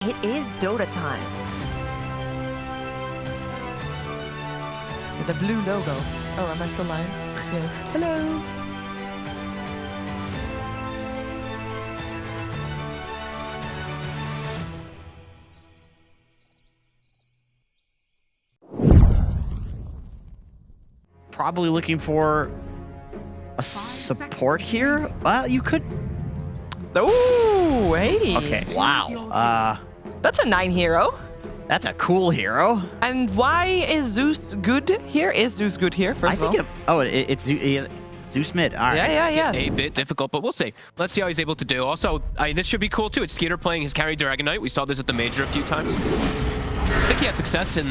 It is DOTA time. With the blue logo. Oh, am I still live? Yes. Hello. Probably looking for a support here. Well, you could. Ooh, hey. Okay. Wow. That's a 9 hero. That's a cool hero. And why is Zeus good here? Is Zeus good here, first of all? It's Zeus mid. All right. Yeah. A bit difficult, but we'll see. Let's see how he's able to do. Also, this should be cool too. It's Skeeter playing his carry Dragon Knight. We saw this at the Major a few times. I think he had success at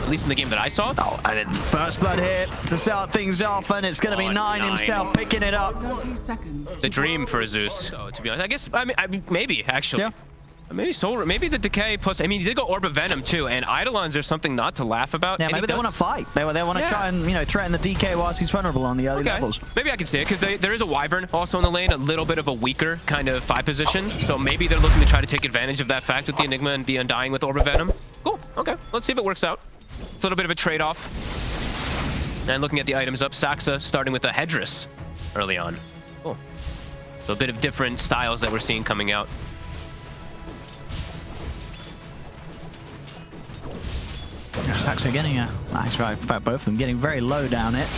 least in the game that I saw. Oh, and it's first blood here to start things off, and it's going to be Nine himself picking it up. The dream for Zeus. So, to be honest, I guess, I mean maybe, actually. Yeah. Maybe Soul, maybe the Decay plus, I mean, he did go Orb of Venom too, and Eidolons are something not to laugh about. Yeah, maybe they want to fight. They want to try and, threaten the DK whilst he's vulnerable on the early levels. Maybe I can see it, because there is a Wyvern also in the lane, a little bit of a weaker kind of 5 position, so maybe they're looking to try to take advantage of that fact with the Enigma and the Undying with Orb of Venom. Cool, okay, let's see if it works out. It's a little bit of a trade-off. And looking at the items up, Saxa starting with a Hedris early on. Cool. So a bit of different styles that we're seeing coming out. Saxo getting a nice right. In fact, both of them getting very low down it.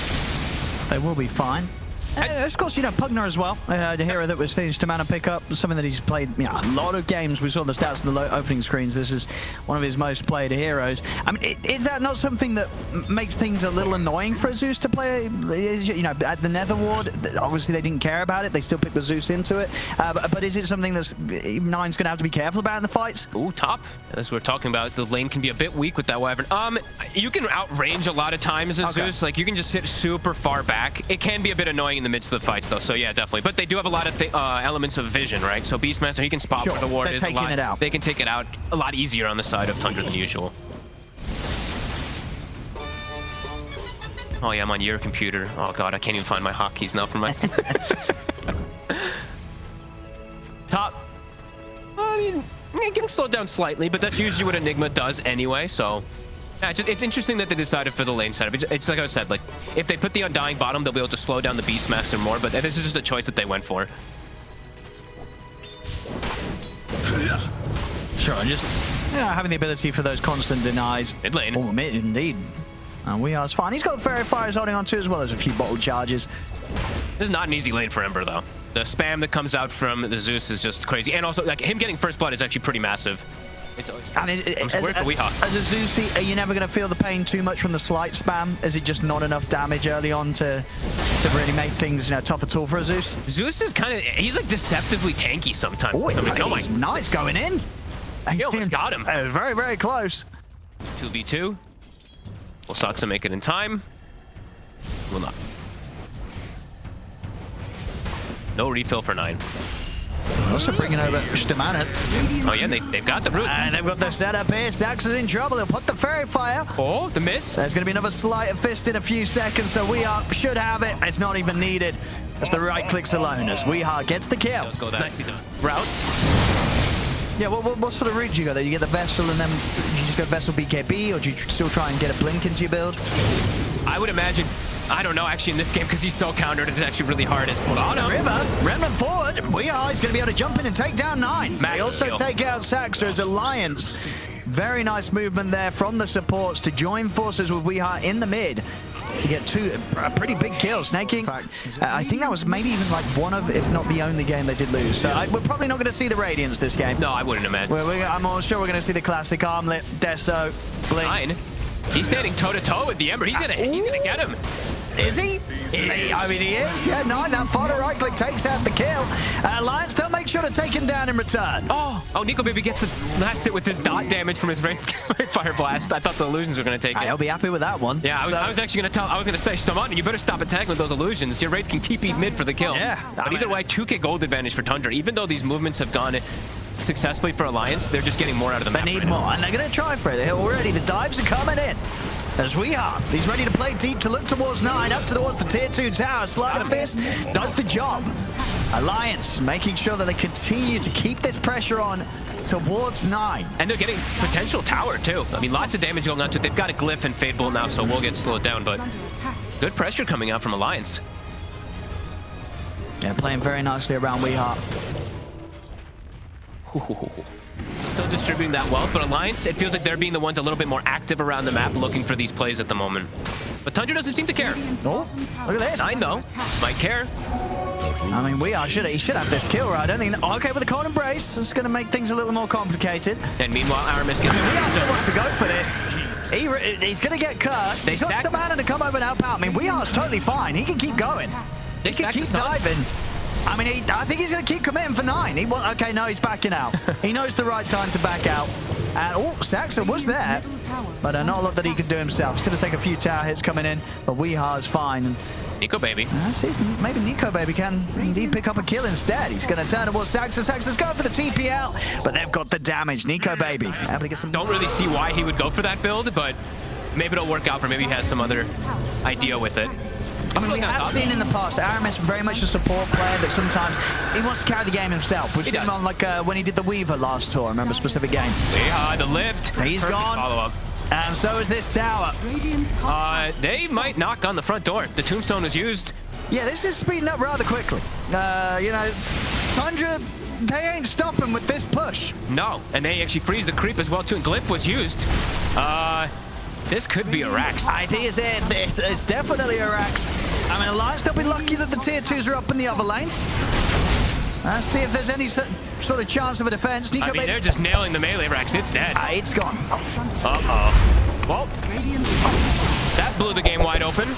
They will be fine. Of course, Pugner as well, the hero that was seeing Stamana pick up, something that he's played a lot of games. We saw the stats in the opening screens. This is one of his most played heroes. I mean, is that not something that makes things a little annoying for Zeus to play? At the Nether Ward, obviously they didn't care about it. They still picked the Zeus into it. But is it something that Nine's going to have to be careful about in the fights? Ooh, top. As we're talking about, the lane can be a bit weak with that Wyvern. You can outrange a lot of times as Zeus. Like, you can just sit super far back. It can be a bit annoying in the midst of the fights, though. So yeah, definitely. But they do have a lot of elements of vision, right? So Beastmaster, he can spot where the ward is a lot. They can take it out a lot easier on the side of Tundra than usual. Oh yeah, I'm on your computer. Oh god, I can't even find my hotkeys now for my... Top. I mean, getting slowed down slightly, but that's usually what Enigma does anyway, so... Yeah, it's interesting that they decided for the lane setup. It's like I said, like, if they put the Undying bottom, they'll be able to slow down the Beastmaster more, but this is just a choice that they went for. Sure, just having the ability for those constant denies. Mid lane. Oh, mid indeed. We are fine. He's got Fairy Fires holding on to, as well as a few bottle charges. This is not an easy lane for Ember, though. The spam that comes out from the Zeus is just crazy. And also, like, him getting first blood is actually pretty massive. As a Zeus, are you never going to feel the pain too much from the slight spam? Is it just not enough damage early on to really make things tough at all for a Zeus? Zeus is kind of, he's like deceptively tanky sometimes. Oh, nice going in. He almost got him. Very, very close. 2v2. Will Saxa make it in time? Will not. No refill for 9. Also bringing over Stamana. Oh yeah, they've got the roots. And they've got their setup here. Stax is in trouble. They'll put the Fairy Fire. Oh, the miss. There's going to be another sleight of fist in a few seconds, so We should have it. It's not even needed. It's the right clicks alone as Weeha gets the kill. Let's go. Nicely done. Route. Yeah, what sort of route do you go there? You get the Vessel and then you just go Vessel BKB, or do you still try and get a Blink into your build? I would imagine, I don't know actually in this game, because he's so countered, it's actually really hard. River, Remnant forward. Weeha is going to be able to jump in and take down 9. They also take out Saxa as Alliance. Very nice movement there from the supports to join forces with Weeha in the mid to get 2 pretty big kills. Snaking, I think that was maybe even like one of, if not the only game they did lose. So we're probably not going to see the Radiance this game. No, I wouldn't imagine. I'm almost sure we're going to see the classic Armlet, Deso, Blink. 9. He's standing toe-to-toe with the Ember. He's gonna get him. Is he? I mean, he is. Yeah, 9. That far right click takes out the kill. Alliance, they'll make sure to take him down in return. Oh, Nico Baby gets the last hit with his dot damage from his Fire Blast. I thought the illusions were gonna take it. I'll be happy with that one. Yeah, I was actually gonna say, Stamana, you better stop attacking with those illusions. Your Wraith can TP mid for the kill. Yeah. But either way, 2k gold advantage for Tundra. Even though these movements have gone successfully for Alliance, they're just getting more out of the map. They need more, and they're gonna try for it. Already, the dives are coming in. As Weeha, he's ready to play deep to look towards 9, up towards the tier 2 tower. Sleight of Fist does the job. Alliance making sure that they continue to keep this pressure on towards 9. And they're getting potential tower, too. I mean, lots of damage going on to it. They've got a Glyph and Fade Bolt now, so we'll get slowed down, but good pressure coming out from Alliance. Yeah, playing very nicely around WeHeart. Still distributing that wealth, but Alliance, it feels like they're being the ones a little bit more active around the map looking for these plays at the moment. But Tundra doesn't seem to care. Oh, look at this. 9 though, might care. I mean, he should have this kill, right? I don't think... Okay, with the cold embrace, it's going to make things a little more complicated. And meanwhile, Aramis gets... WeHeart still wants to go for this. He's going to get cursed. He's got the mana to come over and help out. I mean, WeHeart's totally fine. He can keep going. He can keep diving. I mean, I think he's going to keep committing for 9. Okay, no, he's backing out. He knows the right time to back out. And, Saxon was there, but not a lot that he could do himself. It's going to take a few tower hits coming in, but WeHeart's fine. Nico Baby. Let's see if maybe Nico Baby can indeed pick up a kill instead. He's going to turn towards Saxon. Saxon's going for the TPL, but they've got the damage. Nico Baby able to get some... Don't really see why he would go for that build, but maybe it'll work out for maybe he has some other idea with it. I mean, we have seen in the past, Aramis very much a support player that sometimes he wants to carry the game himself. We've seen him on like when he did the Weaver last tour. I remember a specific game. Yeah, the lift. He's gone. Follow-up. And so is this tower. They might knock on the front door. The tombstone was used. Yeah, this is speeding up rather quickly. You know, Tundra, they ain't stopping with this push. No, and they actually freeze the creep as well too. And Glyph was used. This could be a Rax. I think it's definitely a Rax. I mean, Alliance, they'll be lucky that the tier 2s are up in the other lanes. Let's see if there's any sort of chance of a defense. Nico, I mean, they're just nailing the melee Rax. It's dead. It's gone. Uh-oh. Well, that blew the game wide open.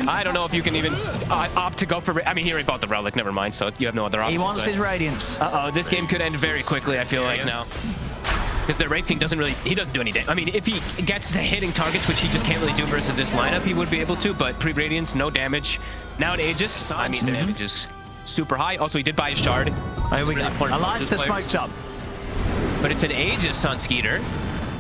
I don't know if you can even opt to go for... I mean, he already bought the Relic. Never mind, so you have no other option. He wants his Radiance. Uh-oh, this game could end very quickly, I feel like, now. Because the Wraith King doesn't really... He doesn't do any damage. I mean, if he gets to hitting targets, which he just can't really do versus this lineup, he would be able to, but pre-Radiance, no damage. Now an Aegis, I mean, the damage is super high. Also, he did buy a Shard. Here we go. Alliance the smoked up. But it's an Aegis on Skeeter.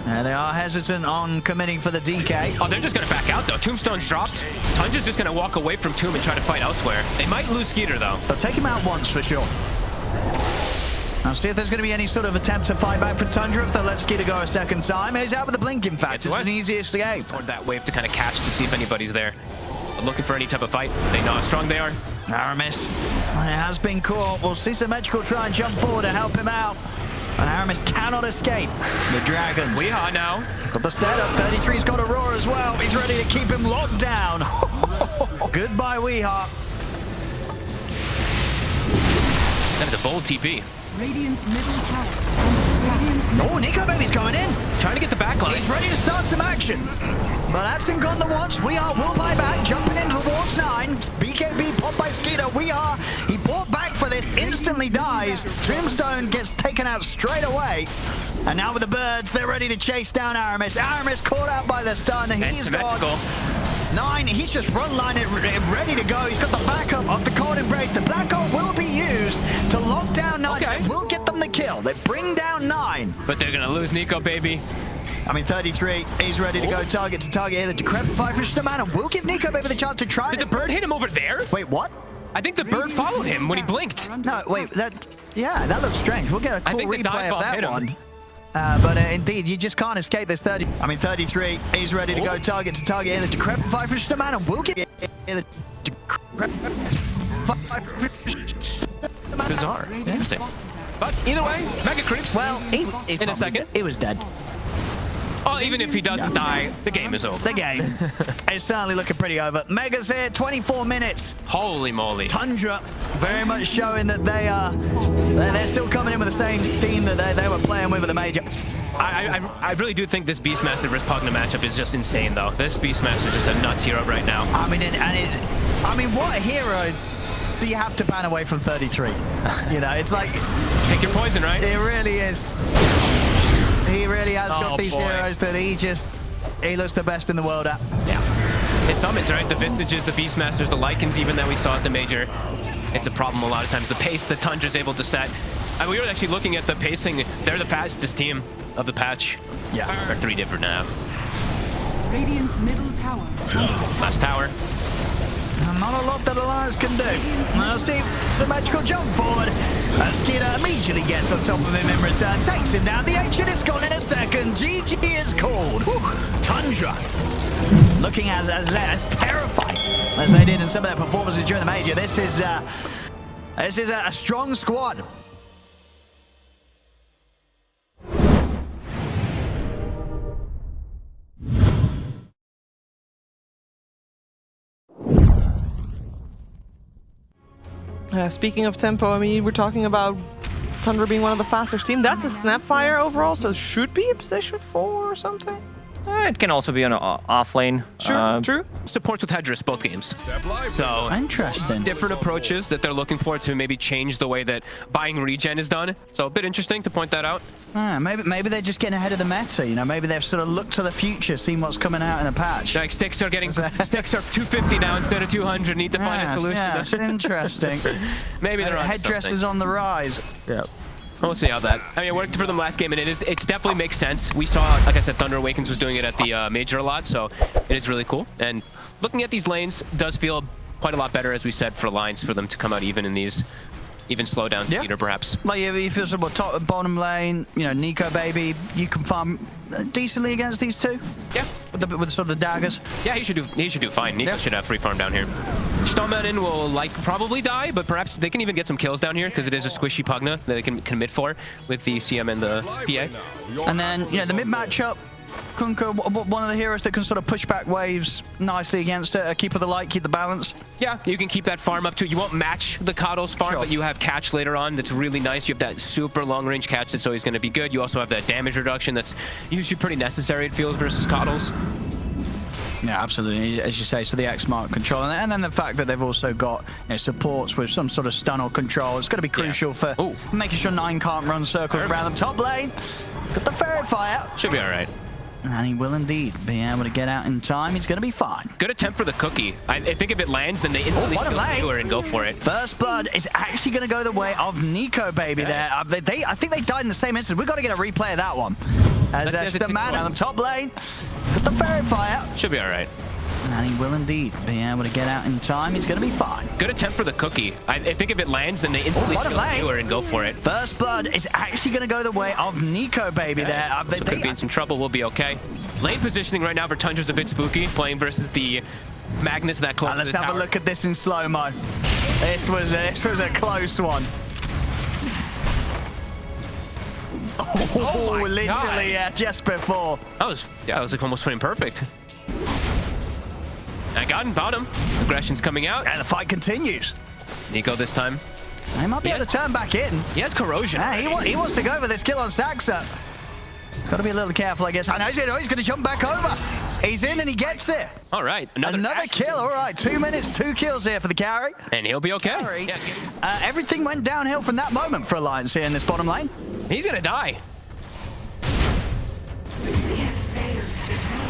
They are hesitant on committing for the DK. Oh, they're just going to back out, though. Tombstone's dropped. Tundra's just going to walk away from Tomb and try to fight elsewhere. They might lose Skeeter, though. They'll take him out once, for sure. I'll see if there's going to be any sort of attempt to fight back for Tundra if they'll let Skeeter go a second time. He's out with the blink, in fact. It's an easy escape. Toward that wave to kind of catch to see if anybody's there. But looking for any type of fight. They know how strong they are. Aramis. It has been caught. We'll see Symmetrical try and jump forward to help him out. And Aramis cannot escape the Dragons. We are now. Got the setup. 33's got a roar as well. He's ready to keep him locked down. Goodbye, WeHeart. That is a bold TP. Radiant's middle tower. Oh, Nico Baby's going in. Trying to get the backline. He's ready to start some action. But that's been gone the once. WeHeart will buy back. Jumping in towards 9. BKB popped by Skeeter. WeHeart, he bought back for this. Instantly dies. Tombstone gets taken out straight away. And now with the birds, they're ready to chase down Aramis. Aramis caught out by the stun. He's gone. 9, he's just frontline it, ready to go. He's got the backup of the cold embrace. The black hole will be used to lock down 9. Okay. Will get them the kill. They bring down 9. But they're going to lose Nico, baby. I mean, 33, he's ready to go target to target here. The Decrepit Five-Fish Man will give Nico Baby the chance to try. Did the bird hit him over there? Wait, what? I think the bird followed him when he blinked. No, wait, that looks strange. We'll get a cool replay of that one. But indeed, you just can't escape this 30. I mean, 33, he's ready to go target to target here. The Decrepit Five-Fish Man will give the Bizarre. Interesting. But either way, Mega Creeps. Well, in a second. He was dead. Oh, even if he doesn't die, the game is over. The game is certainly looking pretty over. Mega's here, 24 minutes. Holy moly. Tundra very much showing that they're still coming in with the same steam that they were playing with at the major. I really do think this Beastmaster versus Pugna matchup is just insane, though. This Beastmaster is just a nuts hero right now. I mean, what hero do you have to ban away from 33? You know, it's like... Pick your poison, right? It really is. He really has got these heroes that he looks the best in the world at. Yeah. His summons, right? The Vistages, the Beastmasters, the Lycans even that we saw at the major. It's a problem a lot of times. The pace that Tundra's able to set. And we were actually looking at the pacing. They're the fastest team of the patch. Yeah. Or 3 different now. Radiant's middle tower. Last tower. Not a lot that Alliance can do. Now Steve, the magical jump forward. As Skinner immediately gets on top of him in return, takes him down. The ancient is gone in a second. GG is called. Whew. Tundra. Looking as terrified as they did in some of their performances during the major. This is a strong squad. Speaking of tempo, I mean, we're talking about Tundra being one of the fastest team. That's a Snapfire overall, so it should be a position 4 or something. It can also be on an off lane. True. Supports with Hedris both games. So Interesting. different approaches that they're looking for to maybe change the way that buying regen is done. So a bit interesting to point that out. Maybe they're just getting ahead of the meta. You know, maybe they've sort of looked to the future, seen what's coming out in a patch. Like sticks are 250 now instead of 200. Need to find a solution. Yeah, it's interesting. Maybe they're on Headdress something. is on the rise. Yeah. We'll see how that. I mean, it worked for them last game, and it definitely makes sense. We saw, like I said, Thunder Awakens was doing it at the major a lot, so it is really cool. And looking at these lanes does feel quite a lot better, as we said, for Alliance, for them to come out even in these, even slow down leader, perhaps. Like if you feel about top and bottom lane, you know, Nico baby, you can farm decently against these two. Yeah, with sort of the daggers. Yeah, he should do fine. Nico should have free farm down here. Stoneman will probably die, but perhaps they can even get some kills down here because it is a squishy Pugna that they can commit for with the CM and the PA. And then, you know, the mid matchup, Kunkka, one of the heroes that can sort of push back waves nicely against it, keep the light, keep the balance. Yeah, you can keep that farm up too. You won't match the Coddle's farm, but you have catch later on that's really nice. You have that super long range catch that's always going to be good. You also have that damage reduction that's usually pretty necessary, it feels, versus Coddles. Yeah, absolutely. As you say, so the X mark control, and then the fact that they've also got, you know, supports with some sort of stun or control. It's going to be crucial for making sure 9 can't run circles around them. Top lane, got the ferret fire. Should be all right. And he will indeed be able to get out in time. He's going to be fine. Good attempt for the cookie. I think if it lands, then they instantly go and go for it. First blood is actually going to go the way of Nico baby there. I think they died in the same instant. We've got to get a replay of that one. As the man on the top lane, got the ferret fire. Should be all right. And he will indeed be able to get out in time. He's going to be fine. Good attempt for the cookie. I think if it lands, then they instantly go and go for it. First blood is actually going to go the way of Nico baby there. So could be in some trouble. We'll be okay. Lane positioning right now for Tundra's a bit spooky, playing versus the Magnus that close to the tower. Let's have a look at this in slow-mo. This was a close one. Oh literally, yeah, just before. That was like almost playing perfect. I got him, bottom. Aggression's coming out. And the fight continues. Nico this time. He might be able to turn back in. He has corrosion. Yeah, he wants to go for this kill on Saxa. He's got to be a little careful, I guess. I know he's going to jump back over. He's in and he gets it. All right, another kill. All right, 2 minutes, 2 kills here for the carry. And he'll be okay. Yeah. Everything went downhill from that moment for Alliance here in this bottom lane. He's gonna die.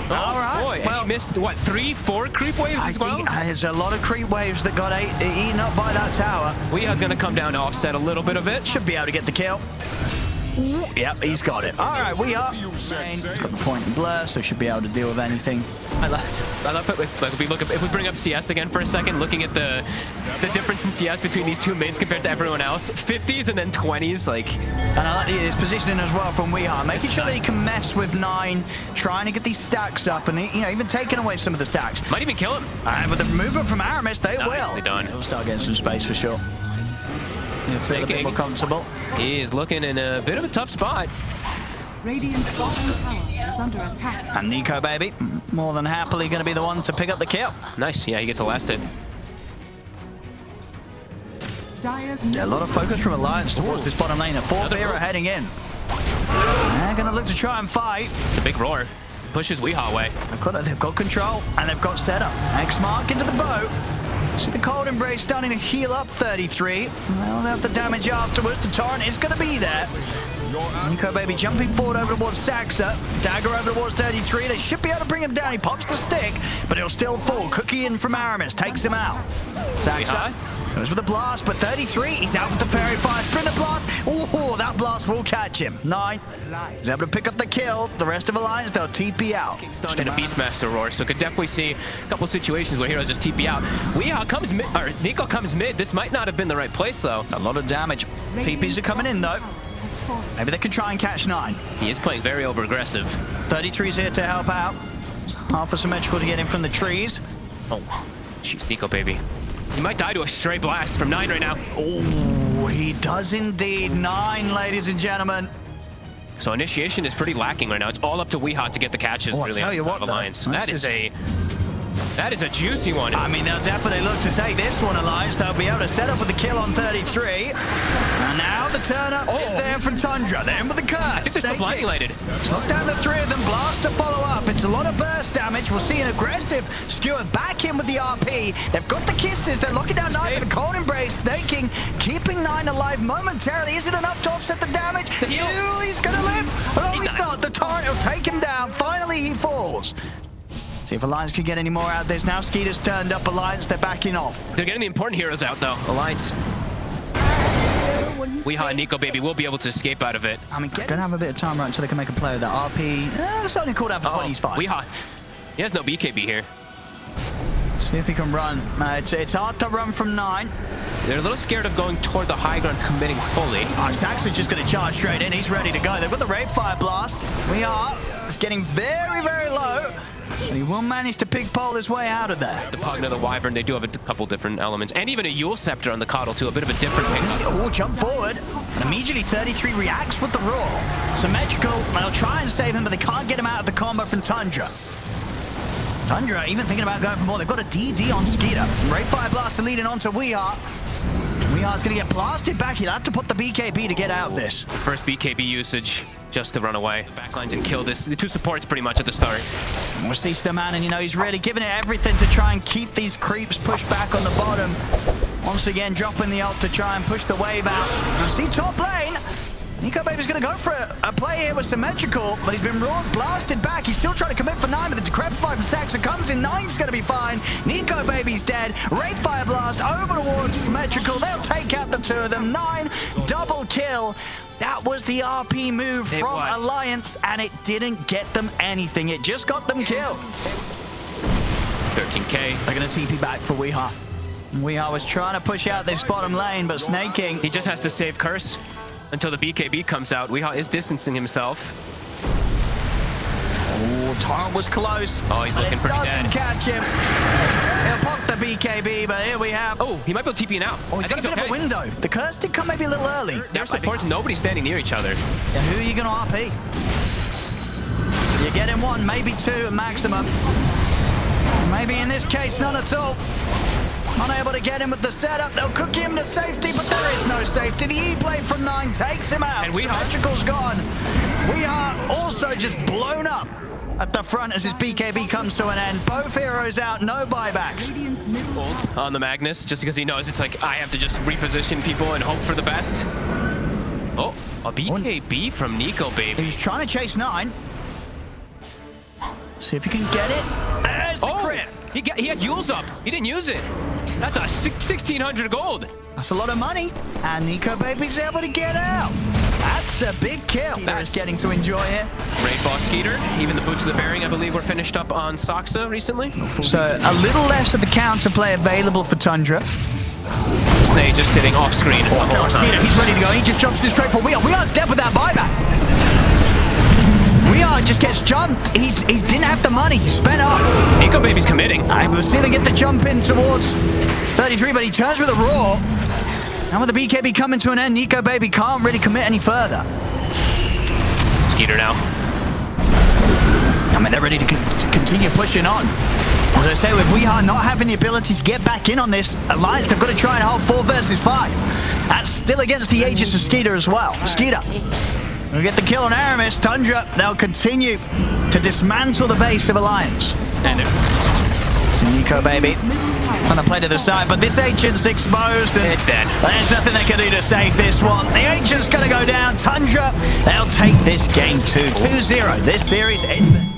All right. Boy, well, he missed, what, 3, 4 creep waves as well? There's a lot of creep waves that got eaten up by that tower. Weeha's gonna come down to offset a little bit of it. Should be able to get the kill. Yep, he's got it. All right, Weeha. Got the point in blur, so should be able to deal with anything. I love it. Like if we bring up CS again for a second, looking at the difference in CS between these two mids compared to everyone else, 50s and then 20s, like. And I like his positioning as well from Weeha, making sure that he can mess with 9, trying to get these stacks up, and even taking away some of the stacks. Might even kill him. And with the movement from Aramis, they Nicely will. done. He'll start getting some space for sure. He'll feel a bit more comfortable. He is looking in a bit of a tough spot. Radiant's bottom tower is under attack. And Nico, baby, more than happily going to be the one to pick up the kill. Nice. Yeah, he gets a last hit. Yeah, a lot of focus from Alliance towards this bottom lane. A 4 Vera heading in. They're going to look to try and fight. The big roar pushes Weeha away. They've got control and they've got setup. X mark into the boat. See the cold embrace starting to heal up 33. They'll have the damage afterwards. The torrent is going to be there. Nico baby jumping forward over towards Saxa. Dagger over towards 33. They should be able to bring him down. He pops the stick, but he'll still fall. Cookie in from Aramis. Takes him out. Saxa. Goes with the blast, but 33, he's out with the fairy fire. Sprinter blast. Oh, that blast will catch him. 9. He's able to pick up the kill. The rest of Alliance, they'll TP out. Stun and a Beastmaster roar, so could definitely see a couple situations where heroes just TP out. WEU comes mid, or Nico comes mid. This might not have been the right place though. A lot of damage. TPs are coming in though. Maybe they could try and catch 9. He is playing very over-aggressive. 33's here to help out. Half a symmetrical to get in from the trees. Oh, jeez, Nico, baby. He might die to a stray blast from 9 right now. Oh, he does indeed. 9, ladies and gentlemen. So initiation is pretty lacking right now. It's all up to WEU to get the catches. Oh, really I tell you what, Alliance. though, That is a juicy one. I mean, they'll definitely look to take this one, Alliance. They'll be able to set up with the kill on 33. And now the turn-up is there from Tundra. They're in with the curse. I think they're still blinding lighted. Knock down the 3 of them. Blast to follow up. It's a lot of burst damage. We'll see an aggressive skewer back in with the RP. They've got the kisses. They're locking down 9 with the cold embrace. Snaking, keeping 9 alive momentarily. Is it enough to offset the damage? He's going to live. Oh, he's not. The torrent will take him down. Finally, he falls. See if Alliance can get any more out of this. Now Skeeter's turned up. Alliance, they're backing off. They're getting the important heroes out, though. Alliance. WEU and Nico, baby, will be able to escape out of it. I mean, gonna have a bit of time right until they can make a play with that RP. It's only called out for 20, he's fine. WEU, he has no BKB here. See if he can run. It's hard to run from 9. They're a little scared of going toward the high ground, committing fully. Stax is just gonna charge straight in. He's ready to go. They've got the Ray Fire Blast. It's getting very, very low. And he will manage to pig pole his way out of there. The Pugna, the Wyvern, they do have a couple different elements. And even a Yule Scepter on the Coddle, too. A bit of a different picture. Oh, jump forward. And immediately 33 reacts with the roar. Symmetrical. They'll try and save him, but they can't get him out of the combo from Tundra. Tundra even thinking about going for more. They've got a DD on Skeeter. Ray Fire Blaster leading on to WEU. WEU's going to get blasted back. He'll have to put the BKB to get out of this. First BKB usage just to run away. Backlines and kill this. The 2 supports pretty much at the start. We'll see man, and you know, he's really giving it everything to try and keep these creeps pushed back on the bottom. Once again, dropping the ult to try and push the wave out. Now see top lane. Nico Baby's going to go for a play here with Symmetrical, but he's been blasted back. He's still trying to commit for 9, but the Decrepify from Saxon comes in. 9's going to be fine. Nico Baby's dead. Ray Fire Blast over towards Symmetrical. They'll take out the 2 of them. 9, double kill. That was the RP move from Alliance, and it didn't get them anything. It just got them killed. 13k. They're going to TP back for WEU. WEU was trying to push out this bottom lane, but Snaking... He just has to save Curse until the BKB comes out. WEU is distancing himself. Oh, Torrent was close. Oh, he's looking pretty dead. Doesn't catch him. He'll pop the BKB, but here we have... Oh, he might be able to TP now. Oh, he's got a bit of a window. The curse did come maybe a little early. Their supports, nobody's standing near each other. Yeah, who are you going to RP? You get him 1, maybe 2 at maximum. Maybe in this case, none at all. Unable to get him with the setup. They'll cook him to safety, but there is no safety. The E-play from 9 takes him out. And Symmetrical's gone. WEU also just blown up at the front as his BKB comes to an end. Both heroes out, no buybacks. Ult on the Magnus, just because he knows it's like, I have to just reposition people and hope for the best. Oh, a BKB from Nico, baby. He's trying to chase 9. See if he can get it. There's the crit. He had Yules up. He didn't use it. That's a 1,600 gold. That's a lot of money. And Nico Baby's able to get out. That's a big kill. That's getting to enjoy it. Raid boss Skeeter. Even the boots of the bearing, I believe, were finished up on Soxa recently. So a little less of the counterplay available for Tundra. Snake just hitting off screen. He's ready to go. He just jumps in straight for WEU. WEU's dead with that buyback. WEU just gets jumped. He didn't have the money. He spent up. Nico Baby's committing. I will see them get the jump in towards 33, but he turns with a roar. And with the BKB coming to an end, Nico Baby can't really commit any further. Skeeter now. I mean, they're ready to continue pushing on. As I say, with WEU not having the ability to get back in on this Alliance, they've got to try and hold 4 versus 5. That's still against the Aegis of Skeeter as well. Skeeter will get the kill on Aramis. Tundra, they'll continue to dismantle the base of Alliance. And Nico Baby on the play to the side, but this Ancient's exposed and it's dead. There's nothing they can do to save this one. The Ancient's going to go down. Tundra, they'll take this game 2-0. This series ends.